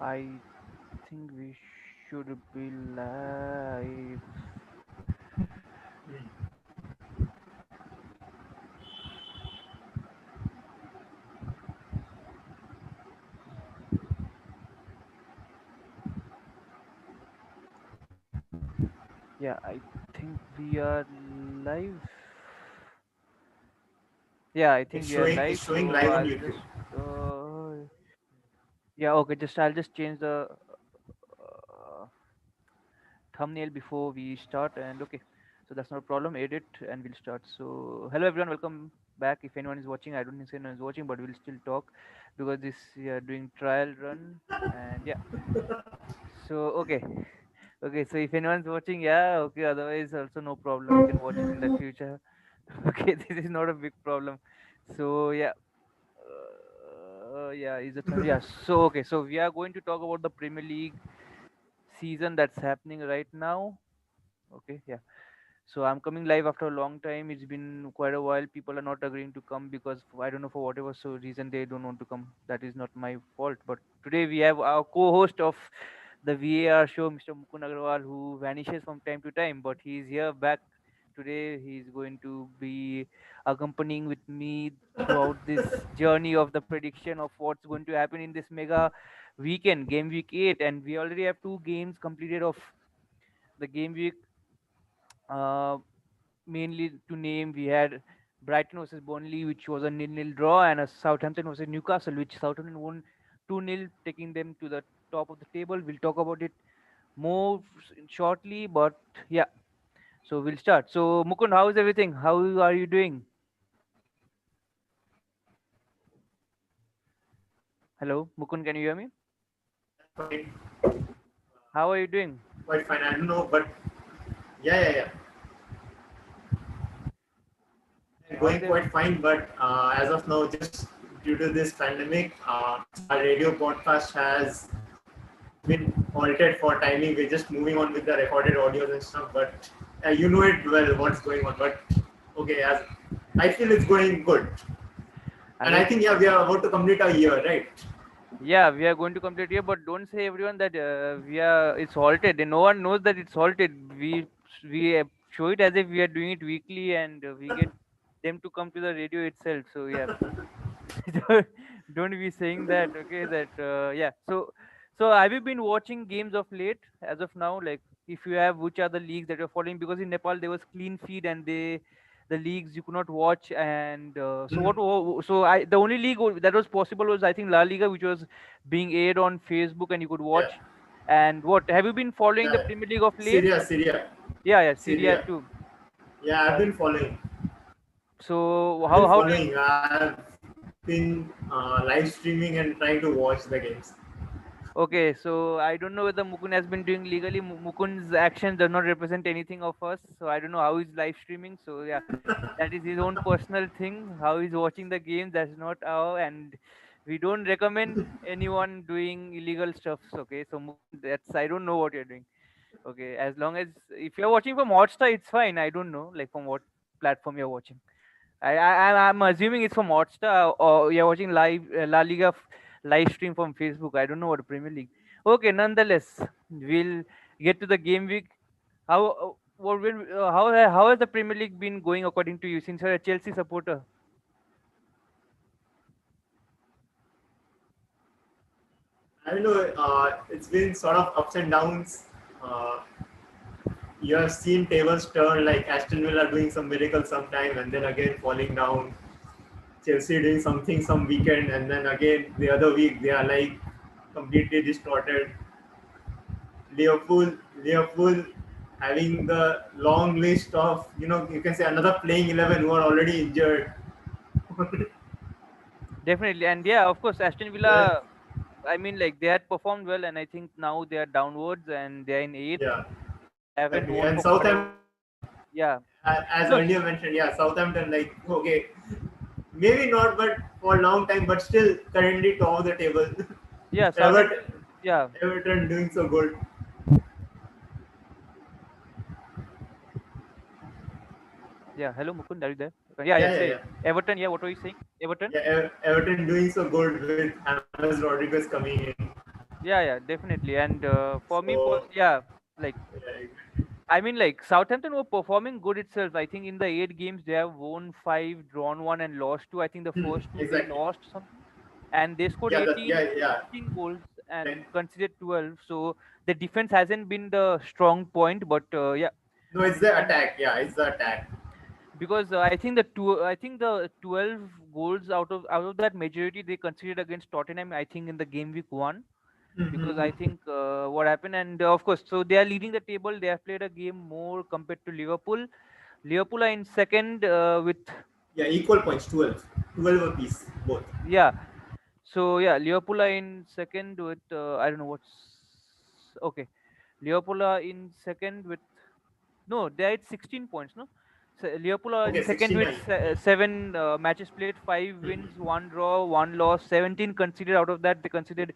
I think we should be live. Yeah, I think we are live. Yeah, I think we are It's live. showing So live on I'll YouTube. just yeah, okay. Just I'll just change the thumbnail before we start. And okay, so that's not a problem. Edit and we'll start. So hello everyone, welcome back. If anyone is watching, I don't think anyone is watching, but we'll still talk because this we are doing trial run. And yeah, so okay. Okay, so if anyone's watching, yeah, okay, otherwise also no problem. You can watch it in the future. Okay, this is not a big problem. So yeah, yeah, is it? Yeah, so okay, so we are going to talk about the Premier League season that's happening right now. Okay, yeah. So I'm coming live after a long time. It's been quite a while. People are not agreeing to come because I don't know for whatever so reason they don't want to come. That is not my fault. But today we have our co-host of the VAR show, Mr. Mukund Agrawal, who vanishes from time to time, but he's here back today. He's going to be accompanying with me throughout this journey of the prediction of what's going to happen in this mega weekend, game week 8, and we already have two games completed of the game week. Uh, Mainly to name, we had Brighton versus Burnley, which was a nil-nil draw, and a Southampton versus Newcastle, which Southampton won 2-0, taking them to the top of the table. We'll talk about it more shortly, but yeah. So we'll start. So Mukund, how is everything? How are you doing? Hello, Mukund, can you hear me? Fine, How are you doing? quite fine. I don't know, but yeah. How's Going the quite fine. But as of now, just due to this pandemic, our radio podcast has been altered for timing. We're just moving on with the recorded audios and stuff. But you know it well what's going on. But okay, as I feel it's going good, and and I it? think yeah, we are about to complete a year, right? Yeah, we are going to complete here, but don't say everyone that we are it's halted. And no one knows that it's halted. We show it as if we are doing it weekly, and we get them to come to the radio itself. So yeah, don't, don't be saying that. Okay, that yeah. So have you been watching games of late as of now? Like, if you have, which are the leagues that you're following? Because in Nepal there was clean feed, and the leagues you could not watch. And so Hmm. so I the only league that was possible was, I think, La Liga, which was being aired on Facebook and you could Yeah, watch. And what have you been following the yeah. Premier League of late? Syria. Yeah, yeah, Syria Syria. too. Yeah, I've been following. So I've been how do you? following. I've been live streaming and trying to watch the games. Okay, so I don't know whether Mukund has been doing legally. Mukund's actions does not represent anything of us, so I don't know how he's live streaming. So yeah, that is his own personal thing. How he's watching the game, that's not our, and we don't recommend anyone doing illegal stuff. Okay, so Mukund, that's I don't know what you're doing. Okay, as long as if you're watching from Hotstar, it's fine. I don't know like from what platform you're watching. I'm assuming it's from Hotstar, or you're watching live La Liga live stream from Facebook. I don't know what Premier League. Okay, nonetheless, we'll get to the game week. How has the Premier League been going according to you, since you're a Chelsea supporter? I don't know. It's been sort of ups and downs. Uh, you have seen tables turn, like Aston Villa doing some miracle sometime, and then again falling down. Chelsea doing something some weekend, and then again the other week they are like completely distorted. Liverpool having the long list of, you can say another playing 11 who are already injured. Definitely, and yeah, of course, Aston Then, Villa. I mean, like they had performed well, and I think now they are downwards and they're in eighth. yeah, Haven't exactly. won And for quite a. Southampton, Yeah. as No. earlier mentioned, yeah, Southampton, like, okay, maybe not, but for a long time, but still currently top of the table. Yeah, Everton, Southampton. Yeah. Everton doing so good. Yeah. Hello, Mukund. Are you there? Yeah. Yeah. Yeah, Say yeah. Everton. Yeah. What were you saying? Everton. Yeah, Everton doing so good with James Rodriguez coming in. Yeah, yeah, definitely. And for me, So yeah, like yeah, I mean, like Southampton were performing good itself. I think in the 8 games they have won five, drawn one, and lost two. I think the first two they exactly. lost something, and they scored Yeah, that, yeah, yeah. 18 goals Like, and conceded 12. So the defense hasn't been the strong point, but yeah, no, it's the and attack. Yeah, it's the attack. because I think the 12 goals out of that majority they conceded against Tottenham. I think in the game week 1, because I think what happened, and of course, so they are leading the table. They have played a game more compared to Liverpool. Liverpool are in second with Yeah, equal points, 12. 12 apiece, both. yeah. So yeah, Liverpool are in second with I don't know what's okay. Liverpool are in second with no, they are at 16 points. No, so Liverpool are in Okay, second with 69. seven matches played, 5 wins, one draw, one loss, 17 conceded. Out of that, they conceded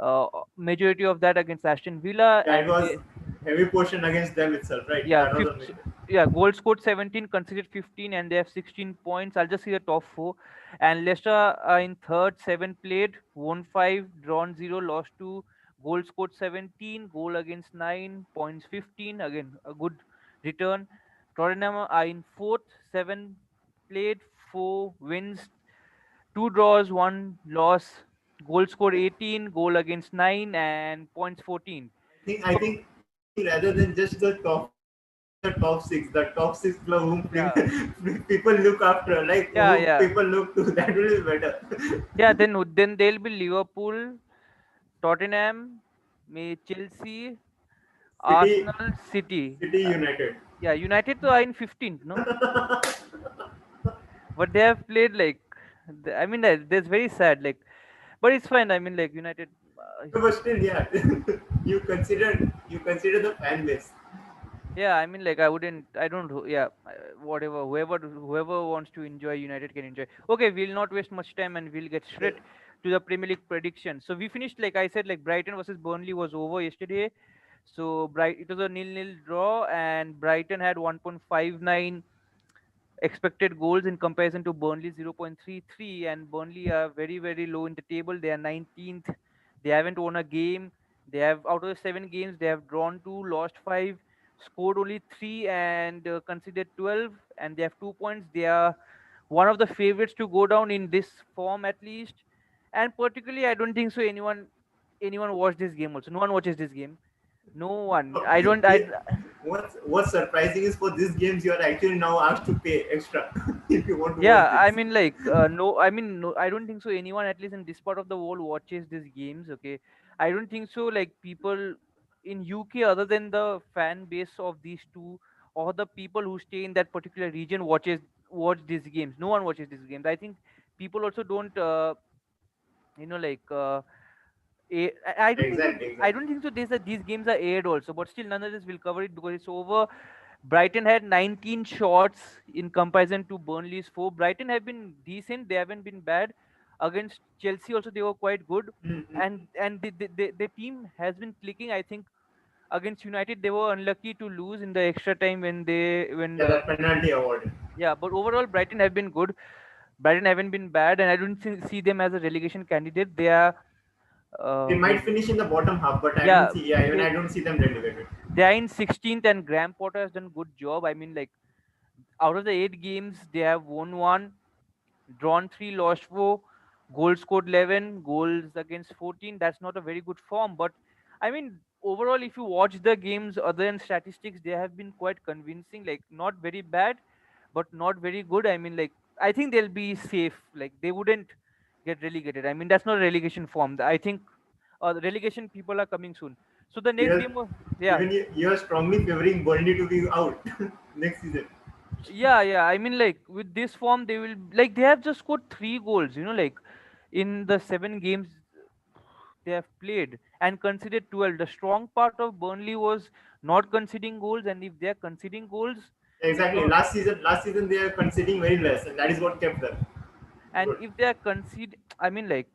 uh, majority of that against Aston Villa, Yeah, it and was they heavy portion against them itself, right? yeah, That was a major. yeah, goal scored 17, conceded 15, and they have 16 points. I'll just see the top four. And Leicester are in third, 7 played, won 5, drawn 0, lost 2. Goal scored 17, goal against 9, points 15. Again, a good return. Tottenham are in fourth, 7 played, 4 wins, 2 draws, 1 loss. Goal scored 18, goal against 9, and points 14. So, I think rather than just the top four, I think the top six, the top six club whom yeah, people look after, like yeah, who yeah. people look to, that will be better. Yeah, then they'll be Liverpool, Tottenham, may Chelsea, City, Arsenal, City. City United. Yeah, United are in 15th, no? But they have played like, I mean, that's very sad. Like, but it's fine. I mean, like United. No, but still, yeah, you consider the fan base. Yeah, I mean, like I wouldn't. I don't. Yeah, whatever. Whoever wants to enjoy United can enjoy. Okay, we'll not waste much time and we'll get Yeah. straight to the Premier League prediction. So we finished, like I said, like Brighton versus Burnley was over yesterday. So it was a nil-nil draw, and Brighton had 1.59 expected goals in comparison to Burnley 0.33, and Burnley are very very low in the table. They are 19th. They haven't won a game. They have out of the 7 games they have drawn 2, lost 5, scored only 3, and conceded 12, and they have 2 points. They are one of the favorites to go down in this form at least. And particularly, I don't think so. Anyone watched this game also? No one watches this game. No one. I don't. I Yeah. What's surprising is for these games you are actually now asked to pay extra if you want to watch Yeah, I this. mean, like, no, I mean, no, I don't think so. Anyone, at least in this part of the world, watches these games. Okay, I don't think so. Like, people in UK, other than the fan base of these two, or the people who stay in that particular region, watch these games. No one watches these games. I think people also don't, like, I don't think so. Exactly, I exactly. don't think so. These games are aired also, but still, nonetheless, we'll cover it because it's over. Brighton had 19 shots in comparison to Burnley's 4. Brighton have been decent; they haven't been bad. Against Chelsea, also they were quite good, Mm-hmm. and the team has been clicking. I think against United they were unlucky to lose in the extra time when Yeah, that penalty award. yeah. But overall, Brighton have been good. Brighton haven't been bad, and I don't see them as a relegation candidate. They are They might wait, finish in the bottom half, but I don't yeah, see. Yeah, even they I don't see them relegated. they are in 16th, and Graham Potter has done good job. I mean, like out of the 8 games, they have won one, drawn 3, lost 4, goals scored 11, goals against 14. That's not a very good form, but I mean, overall, if you watch the games other than statistics, they have been quite convincing. Like not very bad, but not very good. I mean, like I think they'll be safe. Like they wouldn't get relegated. I mean, that's not a relegation form. I think the relegation people are coming soon. So the next You're, game was yeah. even you are strongly favoring Burnley to be out next season. Yeah, yeah. I mean, like with this form, they will like they have just scored 3 goals. Like in the 7 games they have played and conceded 12. The strong part of Burnley was not conceding goals, and if they are conceding goals, Exactly. uh, Last season they are conceding very less, and that is what kept them and good. if they are concede, I mean, like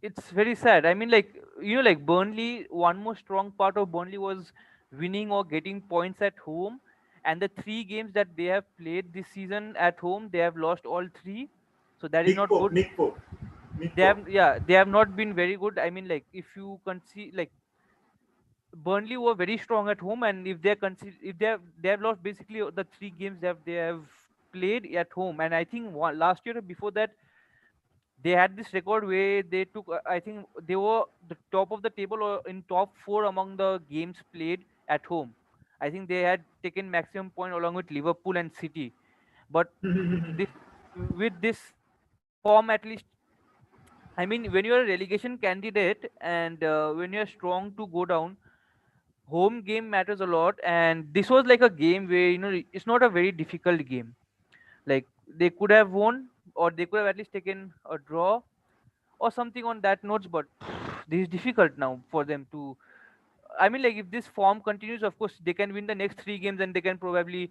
it's very sad. I mean, like like Burnley. One more strong part of Burnley was winning or getting points at home. And the 3 games that they have played this season at home, they have lost all 3. So that is Nick not Pope, good. Nick Pope. They Miko. have, yeah, they have not been very good. I mean, like if you can see, like Burnley were very strong at home, and if they have lost basically the three games that they have played at home. And I think last year or before that, they had this record where they took, I think they were the top of the table or in top four among the games played at home. I think they had taken maximum point along with Liverpool and City. But this with this form, at least, I mean, when you're a relegation candidate and when you're strong to go down, home game matters a lot. And this was like a game where, it's not a very difficult game. Like they could have won, or they could have at least taken a draw or something on that notes. But this is difficult now for them to. I mean, like if this form continues, of course they can win the next three games and they can probably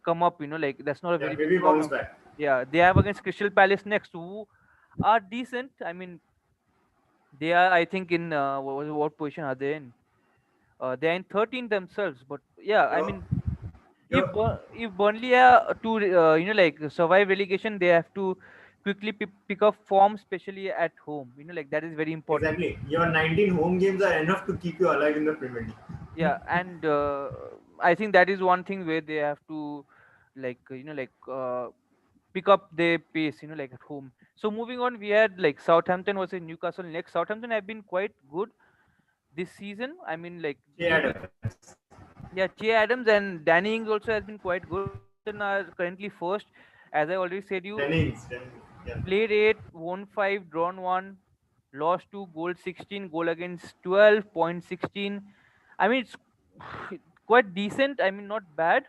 come up. Like that's not a Yeah, very big maybe bounce problem. back. Yeah, they have against Crystal Palace next, who are decent. I mean, they are, I think, in what position are they in? They're in 13 themselves. But yeah, I You're, mean, you're if Burnley are to like survive relegation, they have to quickly pick up form, especially at home. Like that is very important. exactly. Your 19 home games are enough to keep you alive in the Premier League. Yeah, and I think that is one thing where they have to, like pick up their pace. Like at home. So moving on, we had like Southampton versus Newcastle next. Southampton have been quite good this season. I mean, like Che maybe, Adams. yeah, Che Adams and Danny Ings also has been quite good. Southampton are currently first, as I already said. You Dennings. Yeah. played 8, won 5, drawn 1, lost 2, goal 16, goal against 12, point 16. I mean, it's quite decent. I mean, not bad.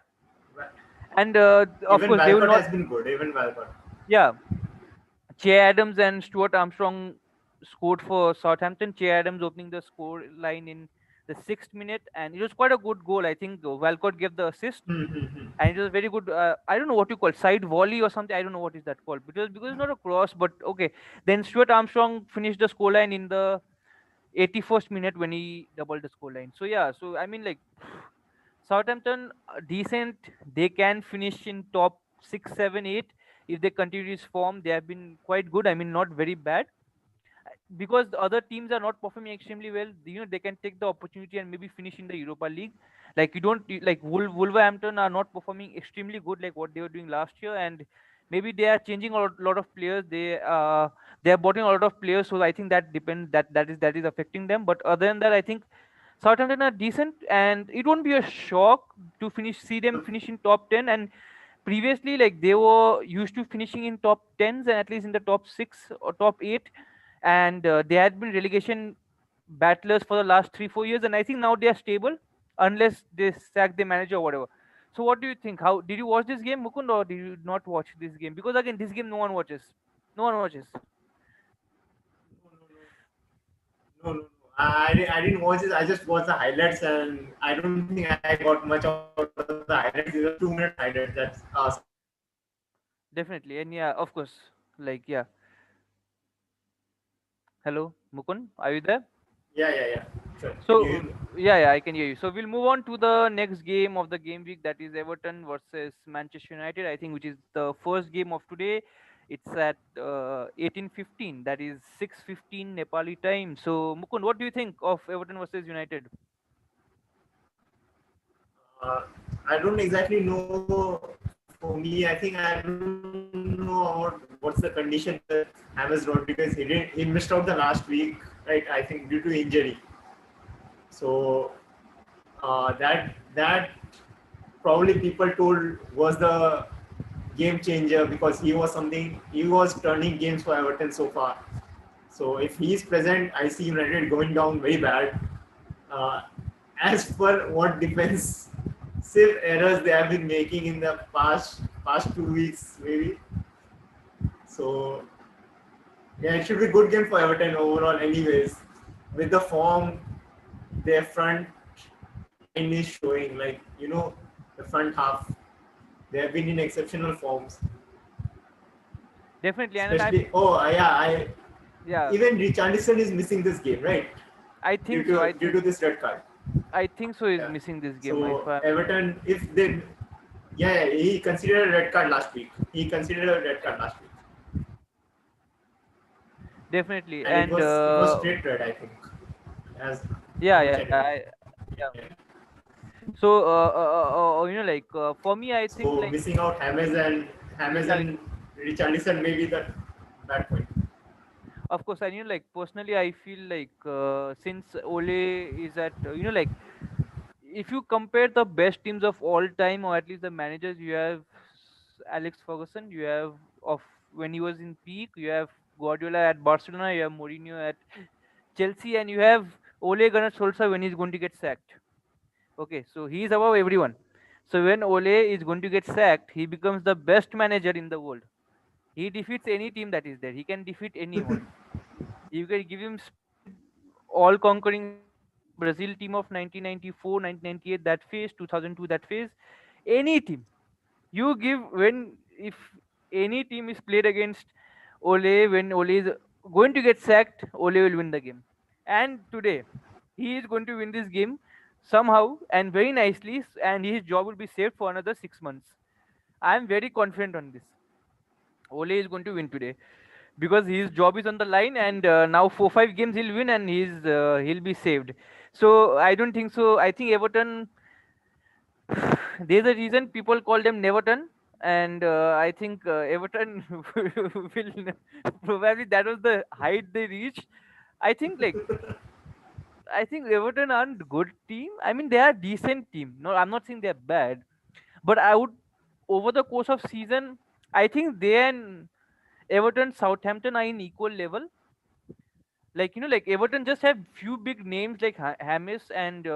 But And of even course, they will Walcott not. has been good. Even Walcott. Yeah, Che Adams and Stuart Armstrong scored for Southampton. Che Adams opening the score line in the 6th minute, and it was quite a good goal. I think Walcott gave the assist, and it was very good. I don't know what you call side volley or something. I don't know what is that called because it's not a cross, but okay. Then Stuart Armstrong finished the scoreline in the 81st minute when he doubled the scoreline. So yeah, so I mean, like Southampton, decent. They can finish in top 6, 7, 8 if they continue this form. They have been quite good. I mean, not very bad because the other teams are not performing extremely well. They can take the opportunity and maybe finish in the Europa League. Like like Wolverhampton are not performing extremely good like what they were doing last year, and maybe they are changing lot of players. They are bought in a lot of players, so I think that depend that is affecting them. But other than that, I think Southampton are decent, and it won't be a shock to see them finish in top 10. And previously, like they were used to finishing in top 10s and at least in the top 6 or top 8, and they had been relegation battlers for the last 3 4 years, and I think now they are stable unless they sack the manager or whatever. So what do you think? How did you watch this game, Mukund, or did you not watch this game? Because again, this game no one watches. No one watches. No, no, no. I didn't watch it. I just watched the highlights, and I don't think I got much out of the highlights. These are 2 minute highlights. Definitely, and yeah, of course. Like yeah. Hello, Mukund, are you there? Yeah. Sure. Can you hear So me? yeah, I can hear you. So we'll move on to the next game of the game week, that is Everton versus Manchester United. I think which is the first game of today. It's at 18:15. That is 6:15 Nepali time. So Mukund, what do you think of Everton versus United? Uh, I don't exactly know. For me, I think I don't know about what's the condition with James Rodriguez. He missed out the last week, right? I think due to injury. So that probably people told was the game changer because he was turning games for Everton so far. So if he's present, I see United going down very bad. Uh, as per what defensive errors they have been making in the past 2 weeks, maybe. So yeah, it should be a good game for Everton overall, anyways. With the form their front line is showing, like the front half, they have been in exceptional forms. Definitely, and then Especially, I yeah, even Richarlison is missing this game, right? I Due think so. to due to this red card. I think so. Is Yeah. missing this game. If So Everton, if they, yeah, he considered a red card last week. He considered a red card last week. definitely. and And it was straight red, I think, as yeah, I'm yeah, checking. yeah. Yeah. So for me, I think So like missing out James and Richarlison. Richarlison may be the bad point. Of course, and like personally, I feel like since Ole is at like if you compare the best teams of all time, or at least the managers, you have Alex Ferguson, you have of when he was in peak, you have Guardiola at Barcelona, you have Mourinho at Chelsea, and you have Ole Gunnar Solskjaer when he's going to get sacked. Okay, so he is above everyone. So when Ole is going to get sacked, he becomes the best manager in the world. He defeats any team that is there. He can defeat anyone. You can give him Spain all conquering Brazil team of 1994, 1998, that phase, 2002, that phase. Any team. You give when if any team is played against Ole, when Ole is going to get sacked, Ole will win the game. And today, he is going to win this game somehow and very nicely, and his job will be saved for another 6 months. I am very confident on this. Ole is going to win today because his job is on the line, and now 4 5 games he'll win, and he'll be saved. So I don't think so. I think Everton. There's a reason people call them Neverton, and I think Everton will probably that was the height they reached. I think like I think Everton aren't good team. I mean they are decent team. No, I'm not saying they're bad, but I would over the course of season, I think they and Everton, Southampton are in equal level. Like like Everton just have few big names like Hamis and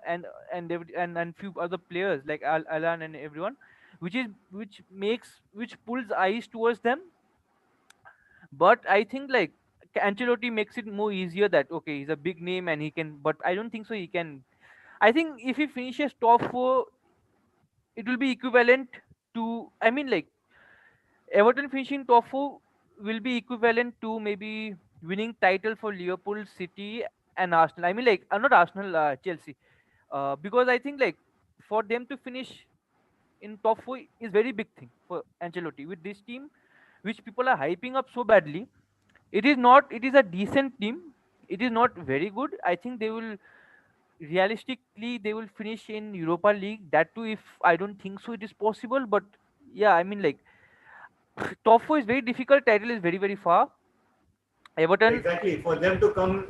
and few other players like Alan and everyone, which pulls eyes towards them. But I think like Ancelotti makes it more easier that okay, he's a big name and he can. But I don't think so. He can. I think if he finishes top four, it will be equivalent to. I mean, like Everton finishing top four will be equivalent to maybe winning title for Liverpool, City, and Arsenal. I mean, like not Arsenal, Chelsea, because I think like for them to finish in top four is very big thing for Ancelotti with this team, which people are hyping up so badly. It is not. It is a decent team. It is not very good. I think they will realistically they will finish in Europa League. That too, if I don't think so, it is possible. But yeah, I mean like top four is very difficult. Title is very very far. Everton, Exactly. For them to come,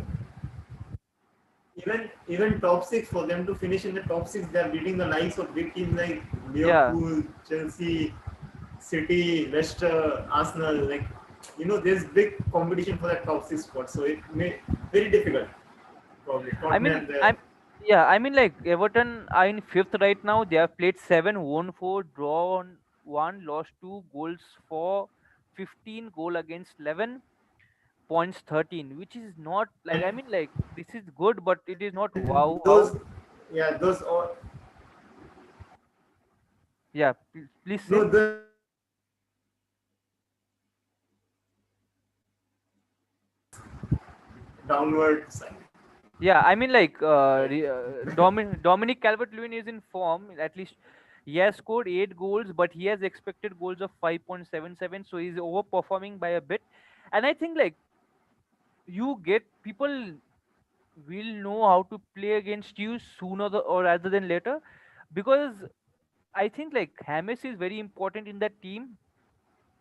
even top six, for them to finish in the top six, they are beating the likes of big teams like yeah. Liverpool, Chelsea, City, Leicester, Arsenal. Like there's big competition for that top six spot. So it may very difficult. Probably I mean, Tottenham there. I'm yeah. I mean, like Everton are in fifth right now. They have played seven, won four, drawn one, lost two, goals for 15, goal against 11, points 13, which is not like And I mean like this is good, but it is not wow those, wow. yeah, those all, Yeah, please say. no, the downward side. Yeah, I mean like Right. Dominic Calvert-Lewin is in form. At least he has scored 8 goals, but he has expected goals of 5.77, so he's overperforming by a bit. And I think like you get people will know how to play against you sooner or rather than later, because I think like James is very important in that team,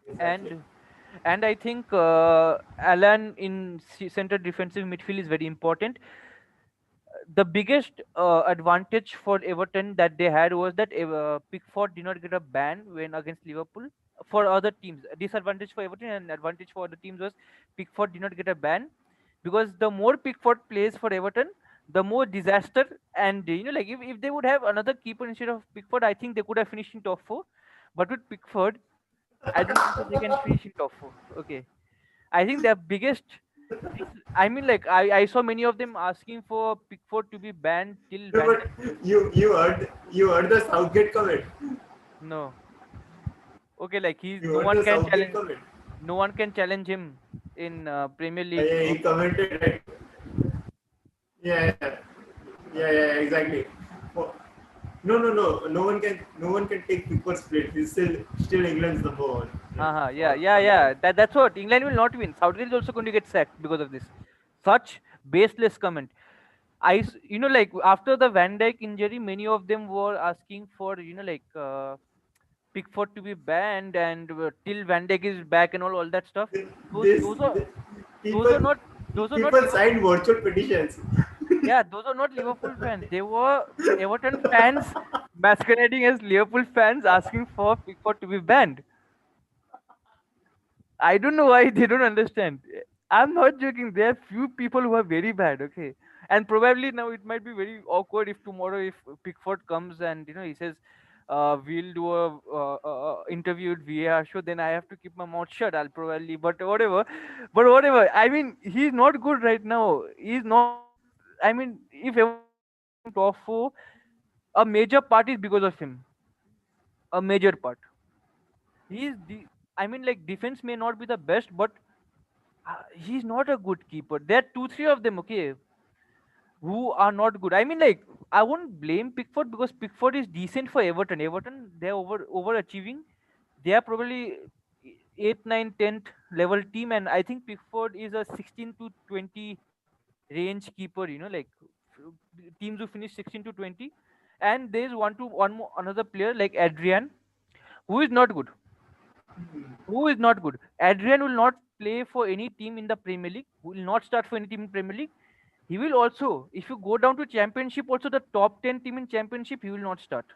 Exactly. and I think Alan in center defensive midfield is very important. The biggest advantage for Everton that they had was that Pickford did not get a ban when against Liverpool. For other teams, disadvantage for Everton and advantage for other teams was Pickford did not get a ban, because the more Pickford plays for Everton, the more disaster. And like if they would have another keeper instead of Pickford, I think they could have finished in top four. But with Pickford, I don't think so they can finish in top four. Okay, I think their biggest. I mean, like I saw many of them asking for Pickford to be banned till No, Van but Dijk goes. you heard the Southgate comment. No, okay, like he's You heard the Southgate comment. no one can challenge him in Premier League. Yeah, he Okay, commented right. Yeah, yeah, yeah, yeah, exactly. Oh, no, no, no. No one can take Pickford's place. He's still England's number one. Yeah, yeah, yeah. That's what England will not win. Southgate is also going to get sacked because of this. Such baseless comment. Like after the Van Dijk injury, many of them were asking for Pickford to be banned and till Van Dijk is back and all that stuff. Those this, those are this those people are not those are not people Liverpool. signed virtual petitions. Yeah, those are not Liverpool fans. They were Everton fans masquerading as Liverpool fans asking for Pickford to be banned. I don't know why they don't understand. I'm not joking. There are few people who are very bad, okay? And probably now it might be very awkward if tomorrow if Pickford comes and he says, we'll do a interview at VAR show, then I have to keep my mouth shut. I'll probably, but whatever. I mean, he's not good right now. He's not. I mean, if Everton is finishing top four, a major part is because of him. A major part. He's the. I mean, like defense may not be the best, but he's not a good keeper. There are two, three of them, okay, who are not good. I mean, like I won't blame Pickford because Pickford is decent for Everton. Everton, they're overachieving. They are probably 8, 9, 10th level team, and I think Pickford is a 16 to 20 range keeper. Teams who finish 16 to 20, and there's one more another player like Adrian, who is not good. Who is not good? Adrian will not play for any team in the Premier League. Will not start for any team in Premier League. He will also, if you go down to Championship, also the top 10 team in Championship, he will not start.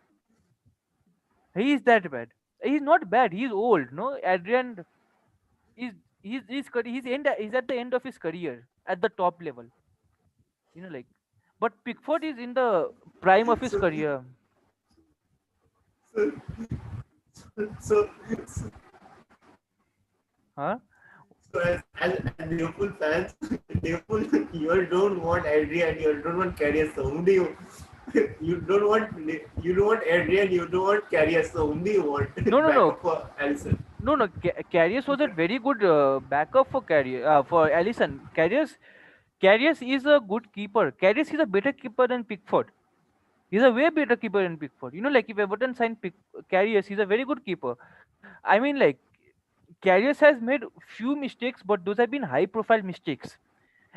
He is that bad. He's not bad. He's old. No, Adrian is he's at the end of his career at the top level. Like, but Pickford is in the prime of his so, career. so, so, Huh? so as Liverpool fans, Liverpool, you don't want Adrian, you don't want Carrier. So whom do you? You don't want Adrian, you don't want Carrier. So whom do you No, want no, no. backup for Alisson? No. Karius was a very good backup for Allison. Karius is a good keeper. Karius is a better keeper than Pickford. He's a way better keeper than Pickford. Like if Everton signed Karius, he's a very good keeper. I mean, like Karius has made few mistakes, but those have been high-profile mistakes.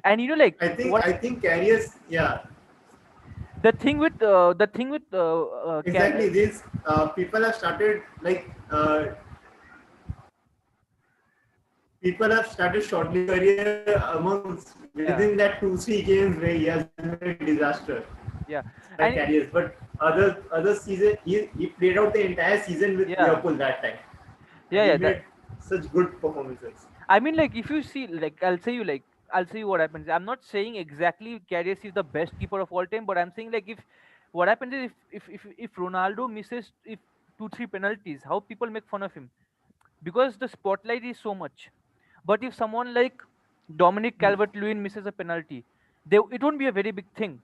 And like what I think Carriers, yeah, the thing with exactly. These people have started people have started shortly career amongst yeah, within that 2 3 games where he has made disaster yeah, like and careers. But other season he played out the entire season with yeah, Liverpool that time, yeah, and he yeah. That made such good performances. I mean, like, if you see, I'll say you what happens. I'm not saying exactly Karius is the best keeper of all time, but I'm saying like if what happens is if Ronaldo misses if two three penalties, how people make fun of him because the spotlight is so much. But if someone like Dominic Calvert-Lewin misses a penalty, it won't be a very big thing,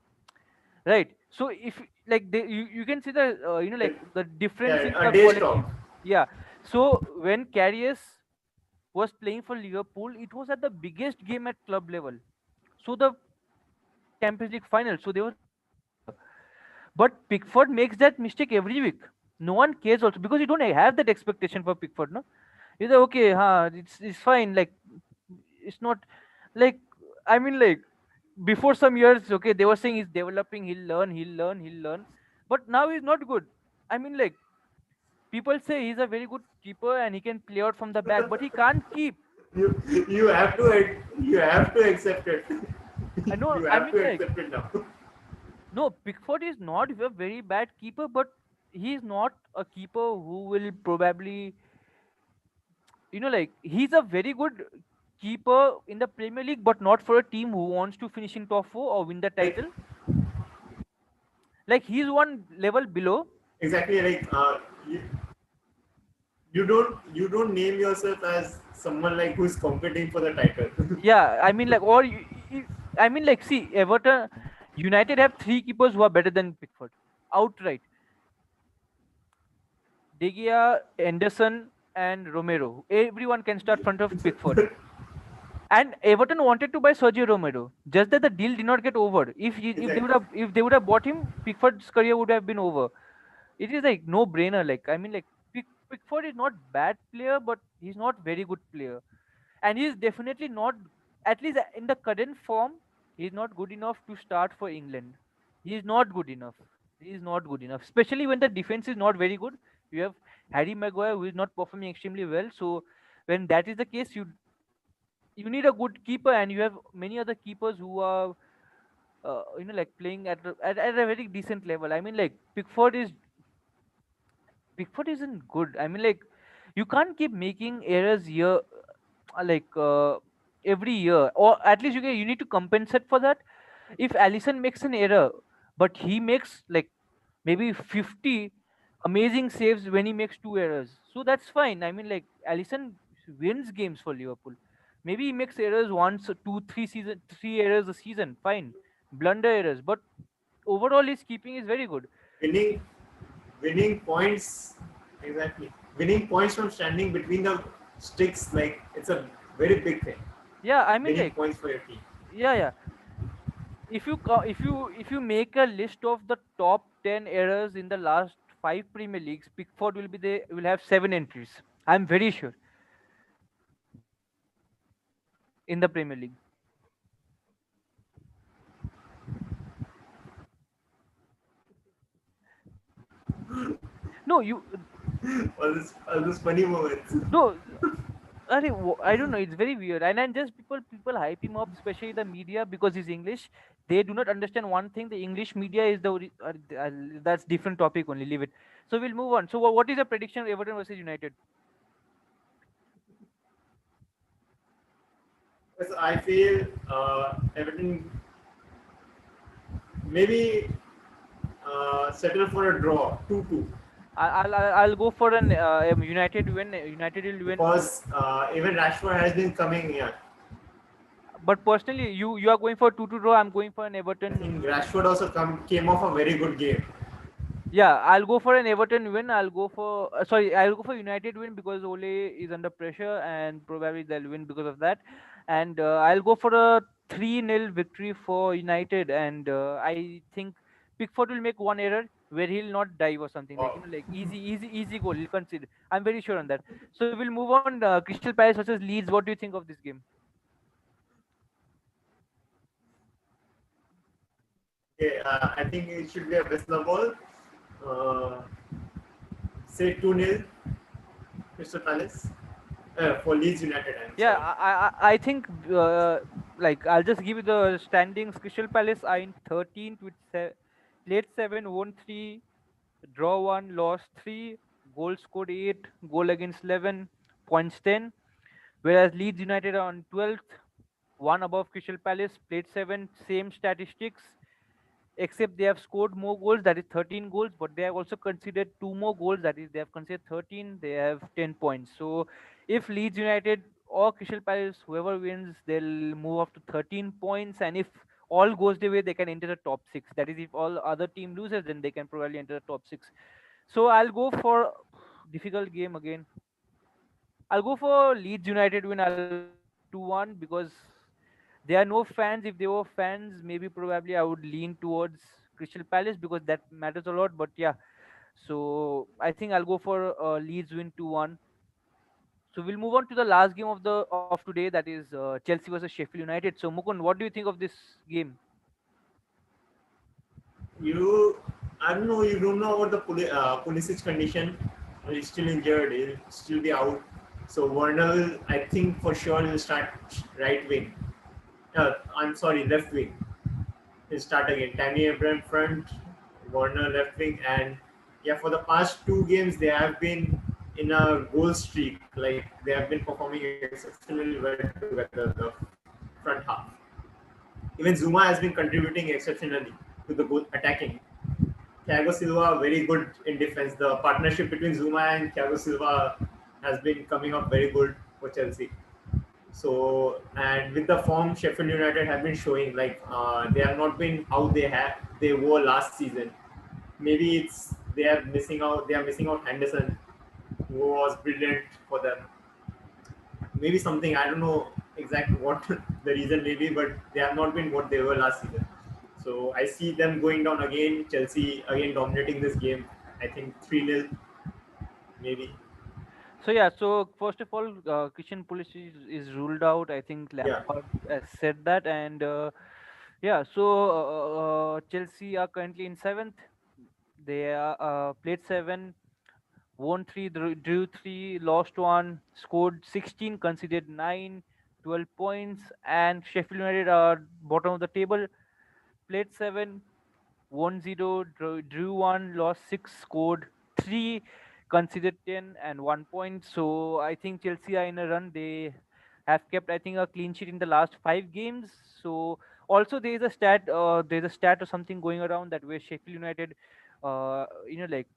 right? So if like you can see the like the difference Yeah, in a the day's quality. talk. Yeah. So when Karius was playing for Liverpool, it was at the biggest game at club level. So they were in Champions League final, so there was a big pressure. But Pickford makes that mistake every week. No one cares also because you don't have that expectation for Pickford, no? He's like, okay, it's fine. Like it's not like I mean like before some years, okay, they were saying he's developing, he'll learn. But now he's not good. I mean like people say he's a very good keeper and he can play out from the back, but he can't keep. You have to you have to accept it. I know. You I have mean, to like, accept it now. no, Pickford is not a very bad keeper, but he's not a keeper who will probably, like, he's a very good keeper in the Premier League, but not for a team who wants to finish in top four or win the Like title. Like, he's one level below. exactly like you don't name yourself as someone like who's competing for the title. Yeah, I mean, like, I mean, like, see, Everton, United have three keepers who are better than Pickford outright. De Gea, Anderson, and Romero. Everyone can start front of Pickford. And Everton wanted to buy Sergio Romero. Just that the deal did not get over. Exactly. If they would have bought him, Pickford's career would have been over. It is like no brainer. Like I mean, like Pickford is not bad player, but he's not very good player, and he's definitely not, at least in the current form, he's not good enough to start for England. He's not good enough. He's not good enough, especially when the defense is not very good. You have Harry Maguire who is not performing extremely well. So when that is the case, you need a good keeper, and you have many other keepers who are like playing at a very decent level. I mean, like Pickford isn't good. I mean, like, you can't keep making errors year, like every year, or at least you need to compensate for that. If Allison makes an error, but he makes like maybe 50 amazing saves when he makes two errors, so that's fine. I mean, like, Allison wins games for Liverpool. Maybe he makes errors once, two, three errors a season, fine, blunder errors, but overall his keeping is very good. Winning, winning points, exactly. Winning points from standing between the sticks, like it's a very big thing. Yeah, I mean, Winning like, points for your team. yeah. If you make a list of the top 10 errors in the last 5 Premier Leagues, Pickford will have 7 entries. I'm very sure in the Premier League. No, you All those funny moments. no. I don't know. It's very weird, and just people hype him up, especially the media, because he's English. They do not understand one thing: the English media is that's different topic only. Leave it. So we'll move on. So what is your prediction of Everton versus United? So I feel Everton maybe settle for a draw, 2-2, I'll go for an United win. United will win. because even Rashford has been coming. Yeah, But personally, you are going for 2 to draw. I'm going for an I think Everton. Rashford also came off a very good game. Yeah, I'll go for an Everton win. I'll go for United win because Ole is under pressure and probably they'll win because of that. And I'll go for a 3-0 victory for United. And I think Pickford will make one error where he'll not dive or something, like, Wow. like easy goal. He'll concede. I'm very sure on that. So we'll move on. Crystal Palace versus Leeds. What do you think of this game? Okay, I think it should be a Western ball. Uh, say 2-0 Crystal Palace. For Leeds United, I'm Yeah, sorry. I think like, I'll just give you the standings. Crystal Palace are in 13th with played 7, won 3, draw 1, lost 3, goal scored 8, goal against 11, points 10. Whereas Leeds United are on 12th, one above Crystal Palace, played 7, same statistics, except they have scored more goals, that is 13 goals, but they have also considered two more goals, that is they have considered 13, they have 10 points. So if Leeds United or Crystal Palace, whoever wins, they'll move up to 13 points, and if all goes their way, they can enter the top 6. That is, if all other team loses, then they can probably enter the top 6. So I'll go for difficult game again. I'll go for Leeds United win. I'll go for 2-1 because there are no fans. If there were fans, maybe probably I would lean towards Crystal Palace because that matters a lot. But yeah, so I think I'll go for Leeds win 2-1. So we'll move on to the last game of today, that is Chelsea versus Sheffield United. So Mukund, what do you think of this game? You, I don't know. You don't know about the Pulisic's condition. He's still injured. He'll still be out. So Werner, I think for sure will start right wing. I'm sorry, left wing. He'll start again. Tammy Abraham front, Werner left wing, and yeah, for the past two games they have been in a goal streak. Like they have been performing exceptionally well together. The front half. Even Zuma has been contributing exceptionally to the goal attacking. Thiago Silva very good in defense. The partnership between Zuma and Thiago Silva has been coming up very good for Chelsea. So and with the form Sheffield United have been showing, like they have not been how they were last season. Maybe it's they are missing out. They are missing out Henderson, who was brilliant for them. Maybe something I don't know exactly what the reason may be, but they have not been what they were last season. So I see them going down again. Chelsea again dominating this game. I think 3-0 maybe. So yeah, so first of all, Christian Pulisic is ruled out. I think Yeah, Lampard has said that, and yeah, so Chelsea are currently in seventh. They are played seven, won three, drew three, lost one, scored 16, conceded 9, 12 points, and Sheffield United are bottom of the table, played seven, 1-0, drew 1, lost 6, scored 3, conceded 10, and 1 point. So I think Chelsea are in a run. They have kept, I think, a clean sheet in the last 5 games. So also there's a stat or something going around that where Sheffield United, like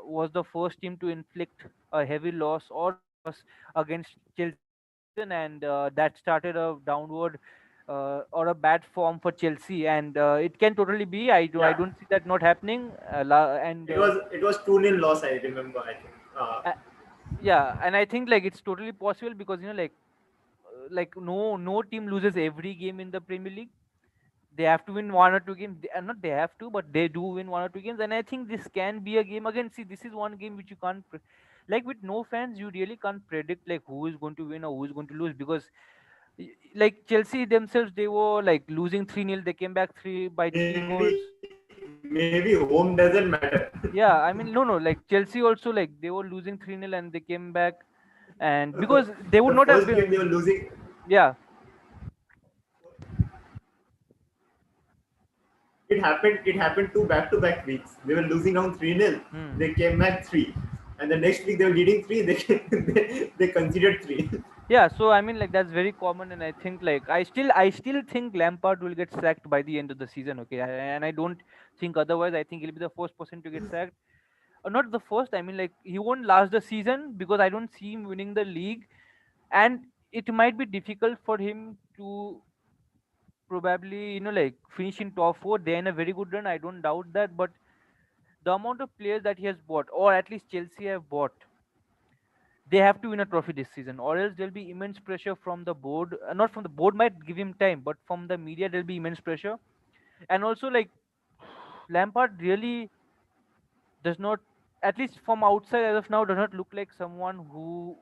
was the first team to inflict a heavy loss or a loss against Chelsea this season, and that started a downward or a bad form for Chelsea, and it can totally be. I yeah. don't see that not happening. And It was 2-0 loss. I remember. I think. uh, yeah, and I think like it's totally possible because like no team loses every game in the Premier League. They have to win 1 or 2 games. Not they have to, but they do win 1 or 2 games. And I think this can be a game again. See, this is one game which you can't, like with no fans, you really can't predict like who is going to win or who is going to lose because, like Chelsea themselves, they were like losing 3-0. They came back three by 3 goals. Maybe home doesn't matter. Yeah, I mean, no, like Chelsea also, like they were losing 3-0 and they came back, and because they would The not have first game been, they were losing. yeah. It happened two back-to-back weeks. They were losing down 3-0. Hmm. They came back three, and the next week they were leading three. They conceded three. Yeah, so I mean, like that's very common, and I think like I still think Lampard will get sacked by the end of the season. Okay, and I don't think otherwise. I think he'll be the first person to get sacked. Not the first. I mean, like he won't last the season because I don't see him winning the league, and it might be difficult for him to probably like finish in top four. They're in a very good run. I don't doubt that, but the amount of players that he has bought, or at least Chelsea have bought, they have to win a trophy this season, or else there'll be immense pressure from the board. Not from the board might give him time, but from the media there'll be immense pressure. And also, like Lampard really does not, at least from outside as of now, does not look like someone who.